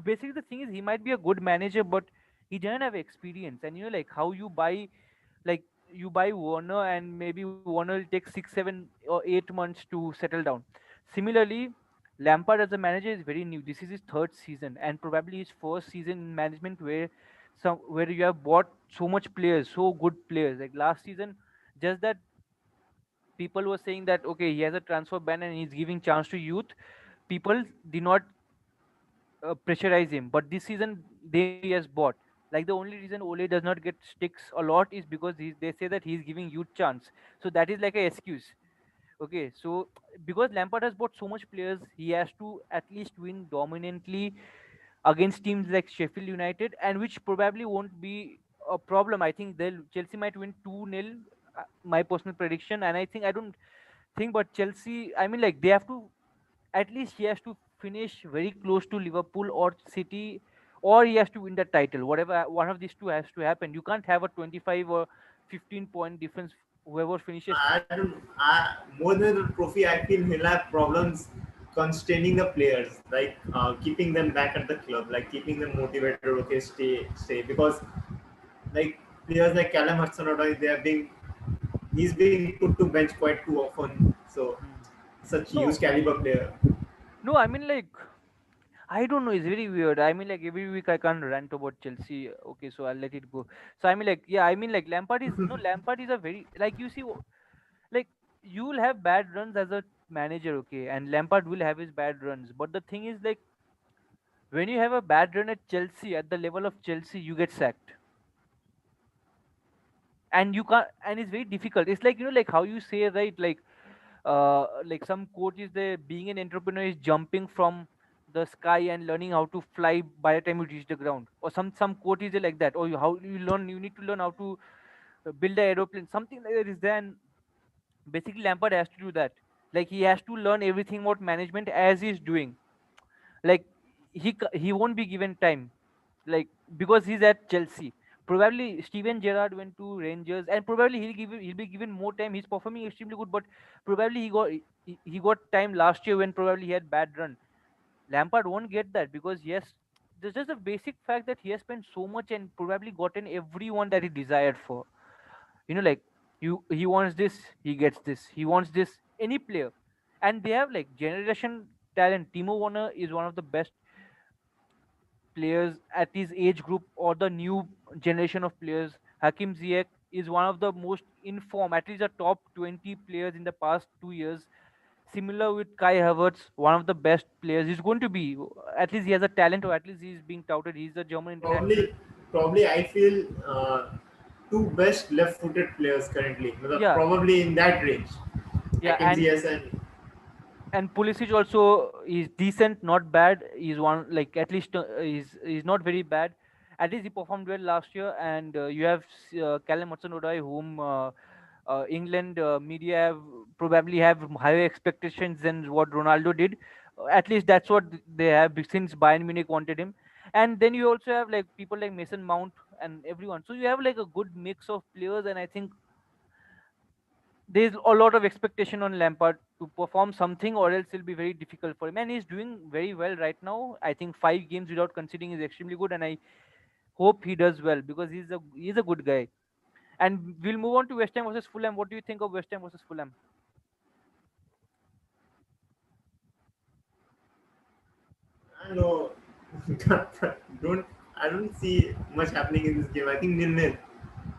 Basically, the thing is, he might be a good manager, but he doesn't have experience. And like how you buy, like you buy Warner, and maybe Warner will take 6, 7, or 8 months to settle down. Similarly, Lampard as a manager is very new. This is his third season, and probably his first season in management where you have bought so much players, so good players. Like last season, just that people were saying that okay, he has a transfer ban and he's giving chance to youth. People did not pressurize him. But this season, they know he has bought. Like the only reason Ole does not get sticks a lot is because they say that he's giving youth chance. So that is like a excuse. Okay, so because Lampard has bought so much players, he has to at least win dominantly against teams like Sheffield United, and which probably won't be a problem. I think they'll Chelsea might win 2-0. My personal prediction, and I don't think, but Chelsea. I mean, like they have to at least he has to finish very close to Liverpool or City, or he has to win the title. Whatever one of these two has to happen. You can't have a 25 or 15 point difference. Whoever finishes. I don't. More than the trophy, I feel he'll have problems constraining the players, like keeping them back at the club, like keeping them motivated. Okay, stay, because like players like Callum Hudson-Odoi, he's being put to bench quite too often. So Hmm. such huge No, caliber player. no. I mean, like I don't know. It's very weird. I mean, like every week I can't rant about Chelsea. Okay, so I'll let it go. So I mean, like yeah. I mean, like Lampard is no. Lampard is a very like you see, like you will have bad runs as a manager. Okay, and Lampard will have his bad runs. But the thing is, like when you have a bad run at Chelsea, at the level of Chelsea, you get sacked, and you can't. And it's very difficult. It's like like how you say right, like some quote is there: being an entrepreneur is jumping from the sky and learning how to fly by the time you reach the ground, or some quote is there like that, or how you learn, you need to learn how to build an aeroplane, something like that is there. And basically, Lampard has to do that. Like he has to learn everything about management as he's doing. Like he won't be given time, like because he's at Chelsea. Probably Steven Gerrard went to Rangers, and probably he'll be given more time. He's performing extremely good, but probably he got time last year when probably he had bad run. Lampard won't get that because yes, there's just a basic fact that he has spent so much and probably gotten everyone that he desired for. Like he wants this, he gets this. He wants this, any player, and they have like generation talent. Timo Werner is one of the best players at his age group or the new generation of players. Hakim Ziyech is one of the most informed, at least the top 20 players in the past 2 years. Similar with Kai Havertz, one of the best players. He's going to be, at least he has a talent, or at least he's being touted. He's a German international. Probably I feel two best left-footed players currently. Yeah, Probably in that range. yeah, Hakim Ziyech and Pulisic also is decent, not bad. He's one like at least he's not very bad. At least he performed well last year. And you have Callum Hudson-Odoi, whom England media probably have higher expectations than what Ronaldo did. At least that's what they have since Bayern Munich wanted him. And then you also have like people like Mason Mount and everyone. So you have like a good mix of players, and I think there's a lot of expectation on Lampard to perform something, or else it'll be very difficult for him. And he's doing very well right now. I think 5 games without conceding is extremely good, and I hope he does well because he's a good guy. And we'll move on to West Ham versus Fulham. What do you think of West Ham versus Fulham? I don't know. don't I don't see much happening in this game. I think nil-nil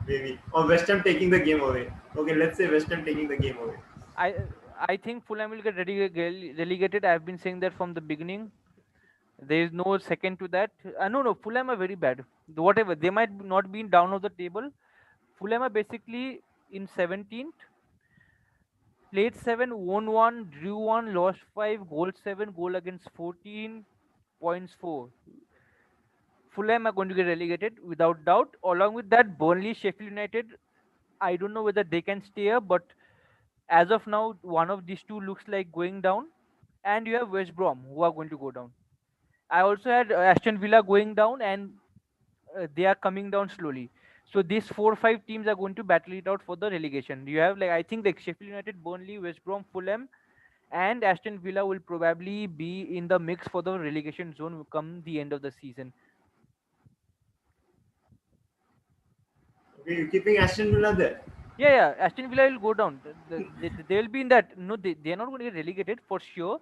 maybe. Or West Ham taking the game away. Okay, let's say West Ham taking the game away. I I think Fulham will get relegated. I've been saying that from the beginning. There is no second to that. No, Fulham are very bad. Whatever they might not be down of the table. Fulham are basically in 17th. Played 7, won 1, drew 1, lost 5, goal 7, goal against 14, points 4. Fulham are going to get relegated without doubt. Along with that, Burnley, Sheffield United, I don't know whether they can stay up, but as of now, one of these two looks like going down. And you have West Brom, who are going to go down. I also had Aston Villa going down, and they are coming down slowly. So these 4 or 5 teams are going to battle it out for the relegation. You have like I think like Sheffield United, Burnley, West Brom, Fulham, and Aston Villa will probably be in the mix for the relegation zone come the end of the season. Okay, you keeping Aston Villa there. Yeah, yeah, Aston Villa will go down. They will be in that. No, they are not going to get relegated for sure.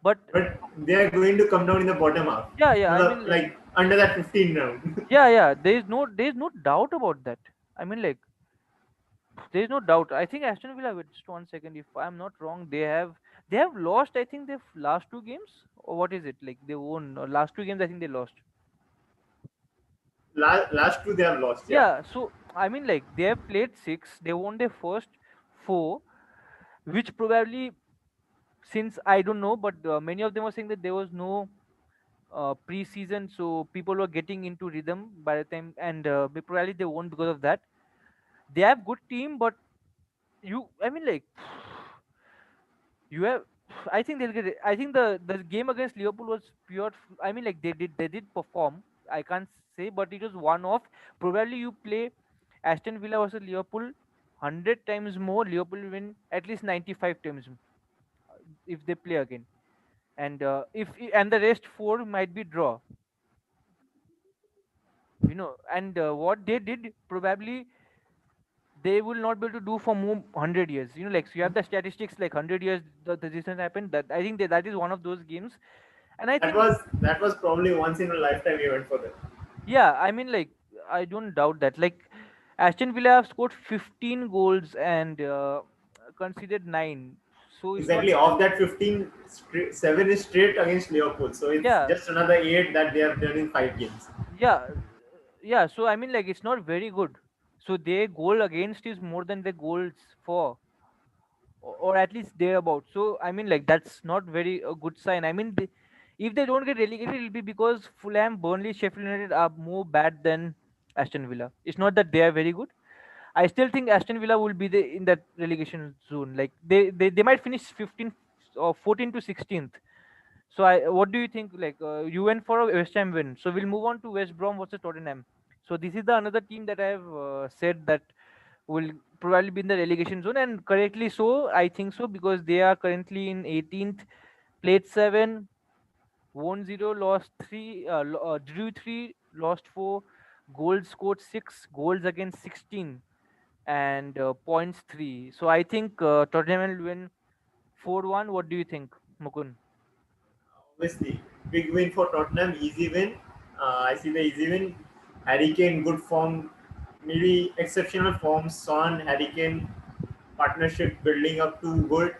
But But they are going to come down in the bottom half. yeah, yeah. I mean, like, Like under that 15 round. yeah, yeah. There is no doubt about that. I mean, like, there is no doubt. I think Aston Villa. Wait, just 1 second. If I'm not wrong, they have lost. I think they've last 2 games. Or what is it? Like they won last 2 games. I think they lost. Last two they have lost, yeah. Yeah. So I mean, like they have played 6. They won their first 4, which probably, since I don't know, but many of them were saying that there was no pre-season, so people were getting into rhythm by the time, and probably they won because of that. They have good team, but I mean, like you have. I think they'll get it. I think the game against Liverpool was pure. I mean, like they did perform. I can't say, but it was one off. Probably you play Aston Villa versus Liverpool 100 times more. Liverpool will win at least 95 times if they play again. And and the rest 4 might be draw. And what they did probably they will not be able to do for more 100 years. Like so you have the statistics like 100 years the this has happened. That I think that is one of those games. And I think That was probably once in a lifetime event for them. yeah, I mean, like I don't doubt that. Like Aston Villa have scored 15 goals and conceded 9. So it's not. Exactly. Of that 15, 7 is straight against Liverpool. So it's Yeah, just another 8 that they have done in 5 games. yeah, yeah. So I mean, like it's not very good. So their goal against is more than their goals for, or at least thereabout. So I mean, like that's not very a good sign. I mean, if they don't get relegated, it'll be because Fulham, Burnley, Sheffield United are more bad than Aston Villa. It's not that they are very good. I still think Aston Villa will be in that relegation zone. Like they might finish 15th or 14 to 16th. So what do you think? Like you went for a West Ham win. So we'll move on to West Brom versus Tottenham. So this is the another team that I have said that will probably be in the relegation zone, and correctly so. I think so because they are currently in 18th, played 7, won 0, lost 3, drew 3, lost 4, goals scored 6, goals against 16, and points 3. So I think Tottenham will win 4-1. What do you think, Mukun? Obviously, big win for Tottenham, easy win. I see the easy win. Harry Kane, good form, maybe exceptional form. Son, Harry Kane partnership building up to good,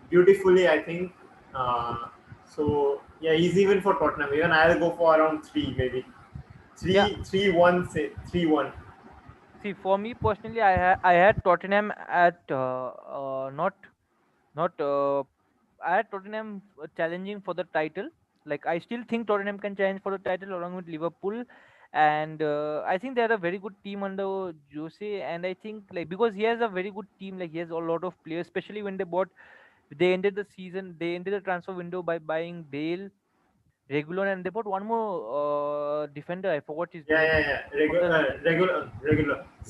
beautifully, I think. Uh, so yeah, easy win for Tottenham. Even I'll go for around three, maybe Yeah, 3-1. Say 3-1. see, for me personally, I had Tottenham at not I had Tottenham challenging for the title. Like I still think Tottenham can challenge for the title along with Liverpool, and I think they are a very good team under Jose. And I think like because he has a very good team, like he has a lot of players, especially when they ended the season, they ended the transfer window by buying Bale, Regulon, and they bought one more defender. I forgot his Yeah, name. yeah, yeah. For the Regular.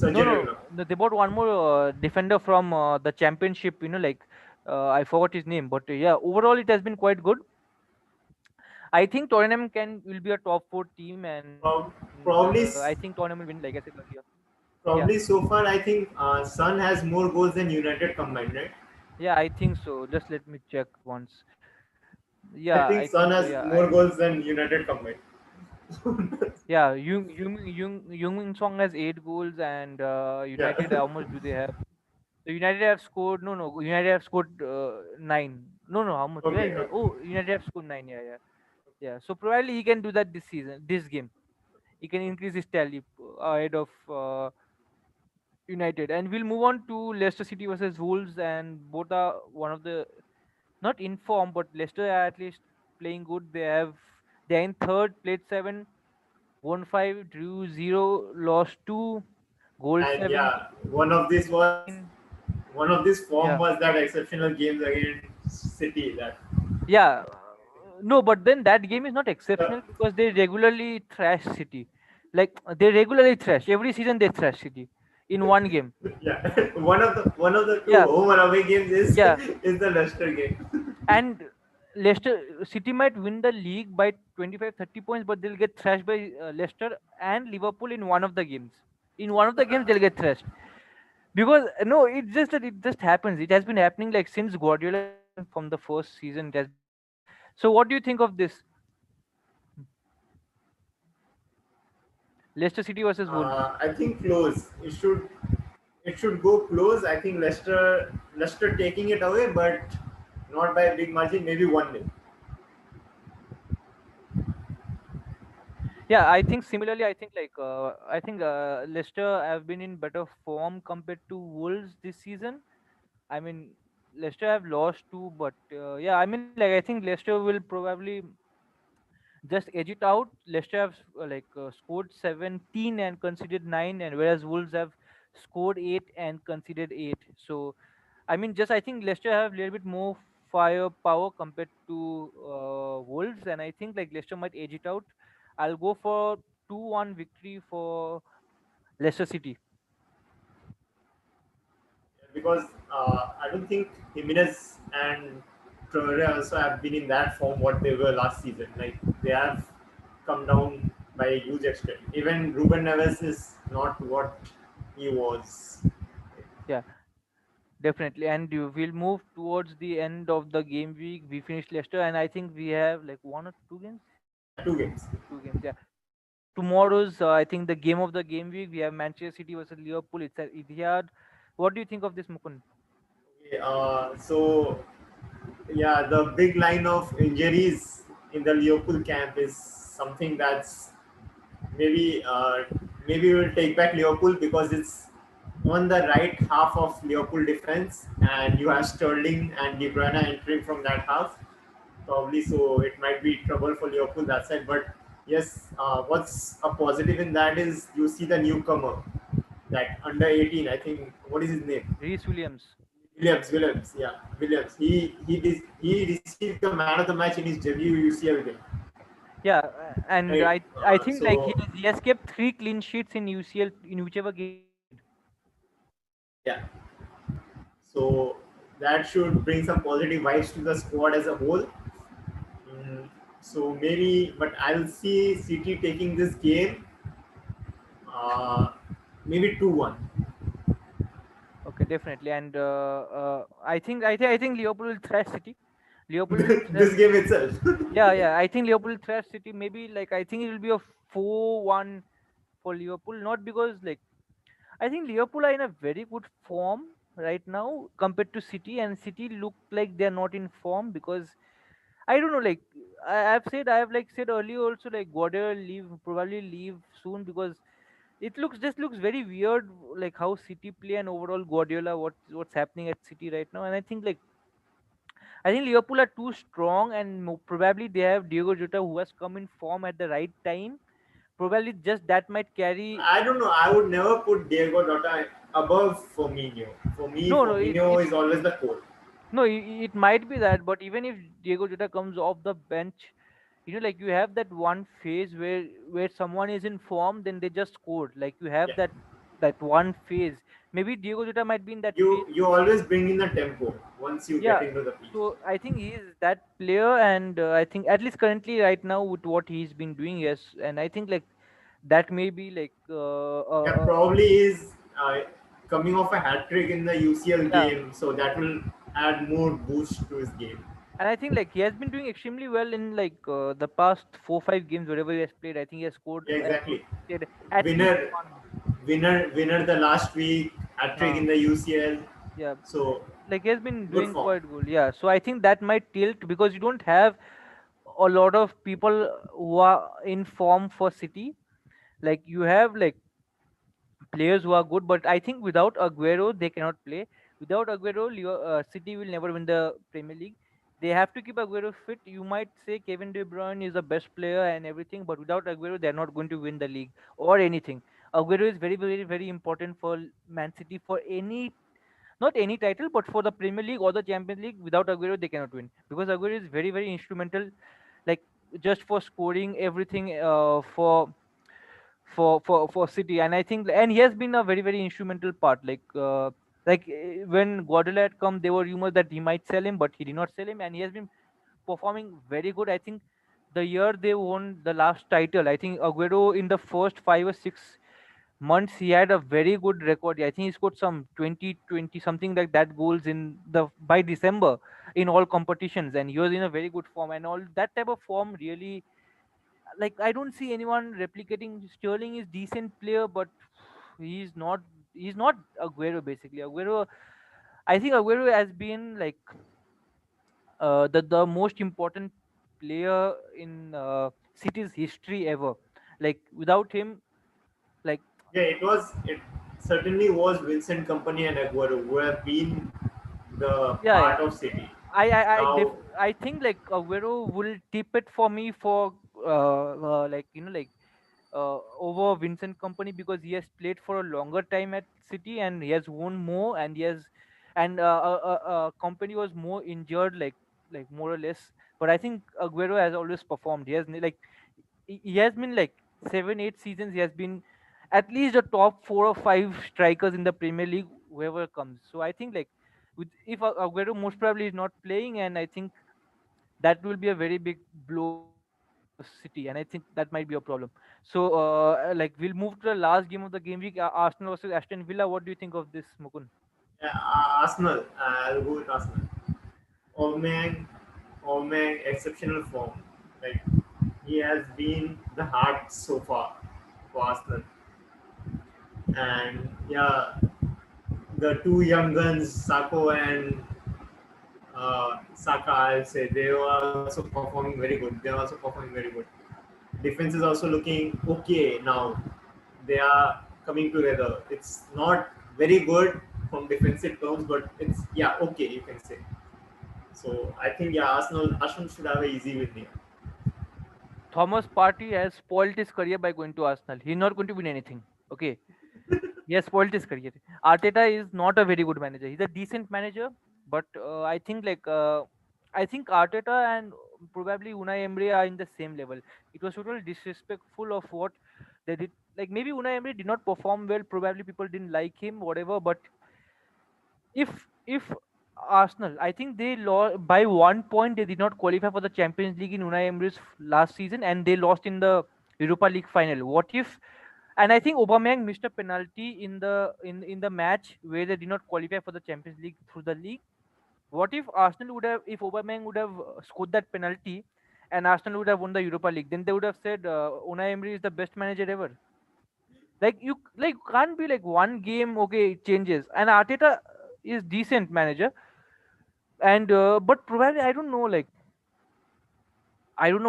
no, Sergio regular. no, they bought one more defender from the championship. Like I forgot his name, but yeah, overall it has been quite good. I think Tottenham can will be a top four team, and I think Probably, Tottenham will win, like I said earlier. Yeah, probably so far, I think Sun has more goals than United combined, right? yeah, I think so. Just let me check once. I Yeah, think I Sun think so. has Yeah, more goals than United combined. yeah. Yung Min Song has 8 goals, and Yeah. United how much do they have? So United have scored United have scored 9. No, how much? Yeah, Okay, okay. United have scored 9. Yeah, yeah, yeah. So probably he can do that this season, this game. He can increase his tally ahead of United. And we'll move on to Leicester City versus Wolves, and both are one of the not in form, but Leicester are at least playing good. They're in third, played 7, won 5, drew 0, lost 2, goal And 17, yeah, one of this form yeah. was that exceptional games against City. That Yeah, no, but then that game is not uh, exceptional because they regularly thrash City. Like they regularly thrash every season. They thrash City in one game. yeah, one of the two Yeah, home and away games is yeah, is the Leicester game. and Leicester City might win the league by 25, 30 points, but they'll get thrashed by Leicester and Liverpool in one of the games. In one of the games, they'll get thrashed because no, it's just that it just happens. It has been happening like since Guardiola came from the first season. It has been happening. So, what do you think of this Leicester City versus Wolves? I think close. It should go close. I think Leicester taking it away, but not by a big margin. Maybe 1-0. Yeah, I think similarly. I think Leicester have been in better form compared to Wolves this season. I mean, Leicester have lost two, but yeah, I mean, like I think Leicester will probably just edge it out. Leicester have scored 17 and conceded 9, and whereas Wolves have scored 8 and conceded 8. So I mean, just I think Leicester have a little bit more firepower compared to Wolves, and I think like Leicester might edge it out. I'll go for 2-1 victory for Leicester City. Because I don't think Jimenez and Traore also have been in that form what they were last season. Like they have come down by a huge extent. Even Ruben Neves is not what he was. Yeah, definitely. And we'll move towards the end of the game week. We finished Leicester, and I think we have like one or two games. Yeah, two games. 2 games, yeah. Tomorrow's, I think, the game of the game week. We have Manchester City versus Liverpool. It's at Etihad. What do you think of this, Mukund? Okay, so yeah, the big line of injuries in the Liverpool camp is something that's maybe maybe we'll take back Liverpool because it's on the right half of Liverpool defense, and you have Sterling and De Bruyne entering from that half. Probably, so it might be trouble for Liverpool that side. But yes, what's a positive in that is you see the newcomer, that under 18. I think what is his name? Reese Williams. Williams. Yeah, Williams. He received the man of the match in his debut UCL game. Yeah, and Right. I think like So he has kept 3 clean sheets in UCL in whichever game he played. yeah, so that should bring some positive vibes to the squad as a whole. So maybe, but I'll see City taking this game, uh, maybe 2-1. Okay, definitely. And I think Liverpool will thrash City. Liverpool will This game itself. yeah, yeah. I think Liverpool will thrash City. Maybe like I think it will be a 4-1 for Liverpool. Not because like I think Liverpool are in a very good form right now compared to City, and City look like they're not in form because I don't know. Like I have like said earlier also, like Guardiola leave probably leave soon because it looks just looks very weird, like how City play and overall Guardiola what's happening at City right now. And I think Liverpool are too strong, and probably they have Diego Jota who has come in form at the right time. Probably just that might carry. I don't know. I would never put Diego Jota above Firmino. For me, No, no, Firmino is always the core. no, it might be that, but even if Diego Jota comes off the bench, like you have that one phase where someone is in form, then they just scored. Like you have Yeah. that one phase. Maybe Diego Jota might be in that phase. You always bring in the tempo once you Yeah. get into the pitch. So I think he is that player, and I think at least currently right now with what he's been doing, yes, and I think like that may be like Yeah, probably is coming off a hat trick in the UCL yeah. game, so that will add more boost to his game. And I think like he has been doing extremely well in like the past 4 5 games wherever he has played. I think he has scored, Yeah, as you exactly. said, at least Winner, one. winner the last week, hat trick Uh, in the UCL. yeah, So like he has been good doing form. quite good. Yeah, so I think that might tilt because you don't have a lot of people who are in form for City. Like you have like players who are good, but I think without Aguero they cannot play. Without Aguero, City will never win the Premier League. They have to keep Aguero fit. You might say Kevin De Bruyne is the best player and everything, but without Aguero, they're not going to win the league or anything. Aguero is very, very, very important for Man City for any, not any title, but for the Premier League or the Champions League. Without Aguero, they cannot win because Aguero is very, very instrumental, like just for scoring everything for City. And I think and he has been a very very instrumental part. When Guardiola had come, there were rumors that he might sell him, but he did not sell him, and he has been performing very good. I think the year they won the last title, I think Aguero in the first 5 or 6 months he had a very good record. I think he scored some 20 something like that goals in the by December in all competitions, and he was in a very good form. And all that type of form really, like I don't see anyone replicating. Sterling is decent player, but he's not he's not Aguero basically. Aguero, I think Aguero has been like the most important player in City's history ever. Like without him, like Yeah, it certainly was Vincent Company and Aguero who have been the yeah, yeah. heart of City. I Now, I think like Aguero will tip it for me for like over Vincent Company because he has played for a longer time at City and he has won more, and he has and Company was more injured, like more or less. But I think Aguero has always performed. He has been like 7 8 seasons. He has been at least a top 4 or 5 strikers in the Premier League, whoever comes. So I think like with if Aguero most probably is not playing, and I think that will be a very big blow for City, and I think that might be a problem. So, like we'll move to the last game of the game week, Arsenal versus Aston Villa. What do you think of this, Mukun? yeah, Arsenal, I'll go with Arsenal. Aubameyang, Aubameyang, exceptional form. Like he has been the heart so far for Arsenal. And yeah, the two young guns, Sako and Saka, I'll say they are also performing very good. They are also performing very good. Defense is also looking okay now. They are coming together. It's not very good from defensive terms, but it's yeah okay you can say. So I think yeah Arsenal should have an easy win here. Thomas Partey has spoiled his career by going to Arsenal. He's not going to win anything. Okay, he has spoiled his career. Arteta is not a very good manager. He's a decent manager, but I think Arteta and probably Unai Emery are in the same level. It was totally disrespectful of what they did. Like maybe Unai Emery did not perform well. Probably people didn't like him, whatever. But if Arsenal. I think they lost by 1 point. They did not qualify for the Champions League in Unai Emery's last season, and they lost in the Europa League final. What if? And I think Aubameyang missed a penalty in the match where they did not qualify for the Champions League through the league. What if Arsenal would have, if Aubameyang would have scored that penalty, and Arsenal would have won the Europa League? Then they would have said Unai Emery is the best manager ever. Like can't be like one game, okay, it changes. And Arteta is decent manager, and but probably I don't know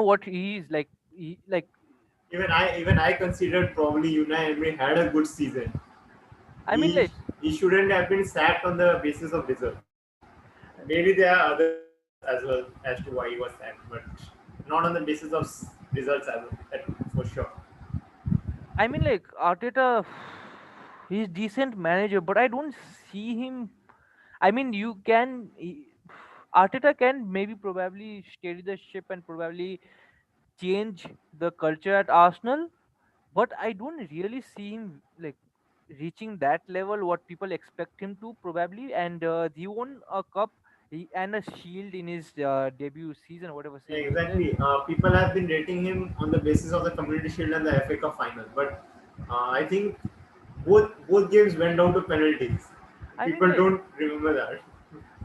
what he is like. Like Even I considered probably Unai Emery had a good season. I mean He like he shouldn't have been sacked on the basis of results. Maybe there are other reasons as well as to why he was sacked, but not on the basis of results as well, for sure. I mean like Arteta, he's decent manager, but I don't see him. I mean, Arteta can maybe probably steady the ship and probably change the culture at Arsenal, but I don't really see him like reaching that level what people expect him to probably. And he won a cup and a shield in his debut season, whatever Yeah, season was there. exactly. People have been rating him on the basis of the Community Shield and the FA Cup final, but I think both games went down to penalties. I mean, People like don't remember that.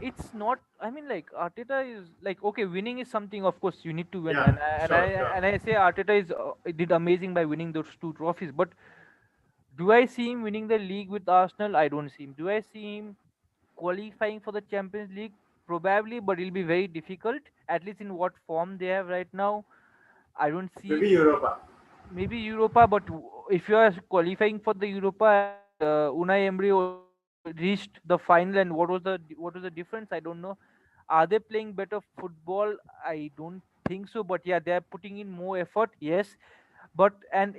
it's not. I mean, like Arteta is like, okay, winning is something. Of course, you need to win, Yeah, sure, sure. and I say Arteta is did amazing by winning those two trophies. But do I see him winning the league with Arsenal? I don't see him. Do I see him qualifying for the Champions League? Probably, but it'll be very difficult. At least in what form they have right now, I don't see Maybe Europa. maybe Europa. But if you are qualifying for the Europa and Unai Emery reached the final, and what was the difference? I don't know. Are they playing better football? I don't think so. But yeah, they're putting in more effort. Yes, but and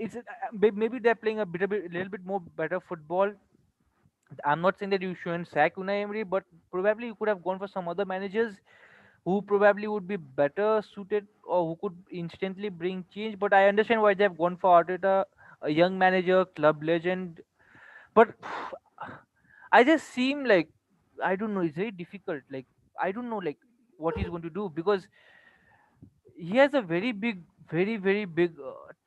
maybe they're playing a little bit more better football. I'm not saying that you shouldn't sack Unai Emery, but probably you could have gone for some other managers who probably would be better suited or who could instantly bring change. But I understand why they've gone for Arteta, a young manager, club legend. But I just seem like I don't know. It's very difficult. Like I don't know like what he's going to do because he has a very big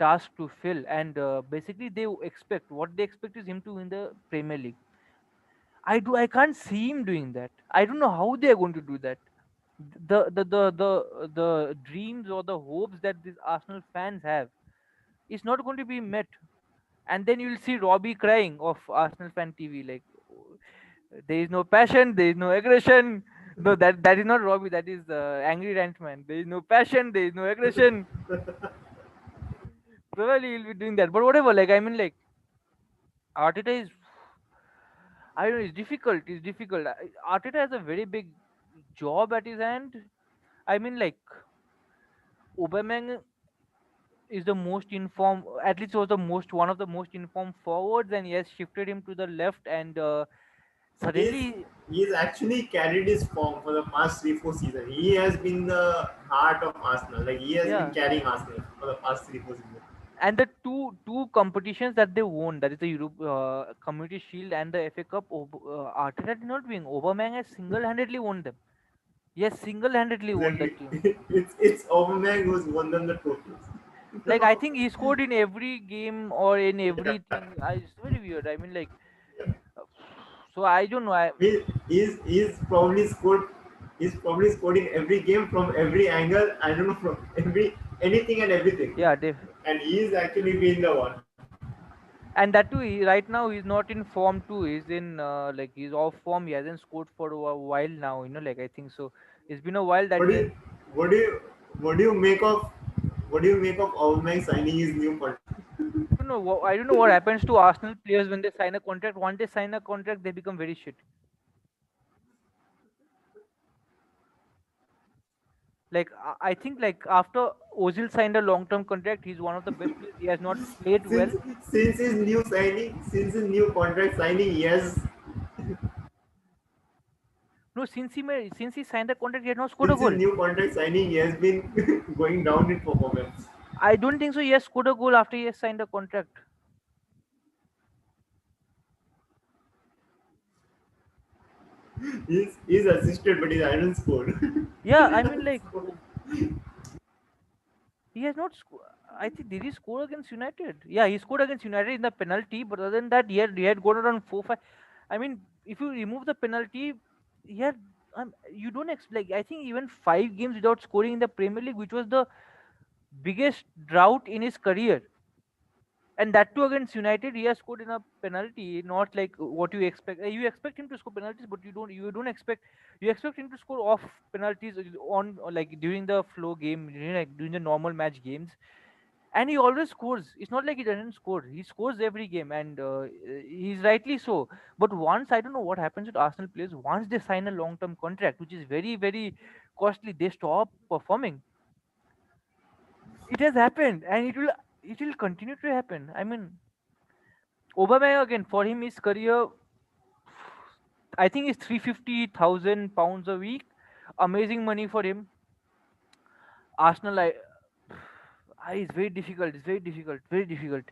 task to fill, and basically they expect is him to win the Premier League. I can't see him doing that. I don't know how they are going to do that. The dreams or the hopes that these Arsenal fans have is not going to be met. And then you'll see Robbie crying of Arsenal fan TV like, "Oh, there is no passion, there is no aggression." No, that is not Robbie. That is angry rant man. There is no passion, there is no aggression. Probably he'll be doing that, but whatever. Like I mean, like Arteta is, I don't know, it's difficult. It's difficult. Arteta has a very big job at his hand. I mean, like Aubameyang is the most informed, at least was the most one of the most informed forwards, and he has shifted him to the left, and He's suddenly, he's actually carried his form for the past 3-4 seasons. He has been the heart of Arsenal. Like he has been yeah. carrying Arsenal for the past 3-4 seasons. And the two competitions that they won, that is the Europe Community Shield and the FA Cup, Arteta did not win. Aubameyang has single-handedly won them. Yes, single-handedly won the Exactly. team. It's Aubameyang who's won them the trophies. Like I think he scored in every game or in Yeah. everything. It's very weird. I mean, like, uh, so I don't know. He's probably scored. He's probably scored in every game from every angle. I don't know, from every anything and everything. Yeah, And he's actually been the one. and that too. Right now, he's not in form too. He's in like he's off form. He hasn't scored for a while now. Like I think so. It's been a while that What do he has. you what do you what do you make of Aubameyang signing his new contract? I don't know. I don't know what happens to Arsenal players when they sign a contract. Once they sign a contract, they become very shit. Like I think like after Ozil signed a long-term contract, he's one of the best players. He has not played well. Since since his new contract signing, he has No, since he signed the contract, he has not scored a since his goal. new contract signing, he has been going down in performance. I don't think so. He has scored a goal after he has signed a contract. He's assisted, but he hasn't scored. Yeah, He I mean, hasn't like, scored. he has not scored. I think did he score against United? Yeah, he scored against United in the penalty. But other than that, he had gone around 4-5. I mean, if you remove the penalty, he had. You don't expect. Like, I think even 5 games without scoring in the Premier League, which was the biggest drought in his career, and that too against United, he has scored in a penalty. Not like what you expect. You expect him to score penalties, but you don't expect. You expect him to score off penalties on, or like during the flow game, like during the normal match games, and he always scores. It's not like he doesn't score. He scores every game, and he's rightly so. But once, I don't know what happens with Arsenal players. Once they sign a long-term contract, which is very, very costly, they stop performing. It has happened, and it will continue to happen. I mean, Obama again, for him, his career, I think, is 350,000 pounds a week. Amazing money for him. Arsenal, it's very difficult. It's very difficult. Very difficult.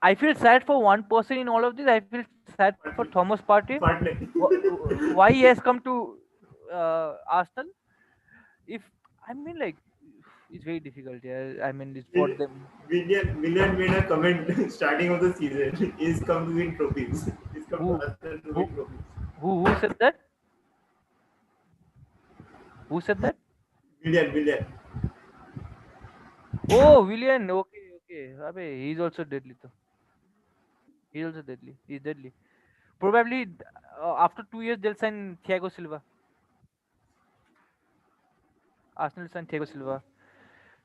I feel sad for one person in all of this. I feel sad for Thomas Partey. Why he has come to Arsenal? If I mean, like, it's very difficult. Yeah, I mean, it's for Will- them. Willian made a comment starting of the season. He's come to win trophies. He's come to Who, Arsenal to win who, trophies. who said that? Who said that? Willian. Oh, Willian. Okay, okay. Abe, he's also deadly, though. He's also deadly. He's deadly. Probably after 2 years they'll sign Thiago Silva. Arsenal sign Thiago Silva.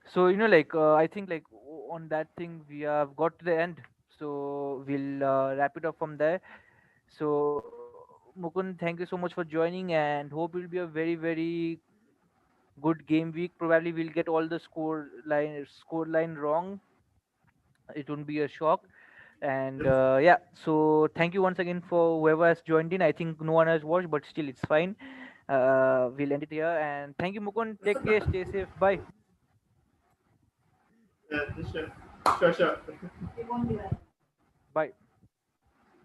So like, I think, like, on that thing we have got to the end. So we'll wrap it up from there. So Mukund, thank you so much for joining, and hope it will be a very, very good game week. Probably we'll get all the score line wrong. It won't be a shock. And yeah, so thank you once again for whoever has joined in. I think no one has watched, but still it's fine. We'll end it here, and thank you, Mukund. Take care, stay safe, bye. Sure. Bye.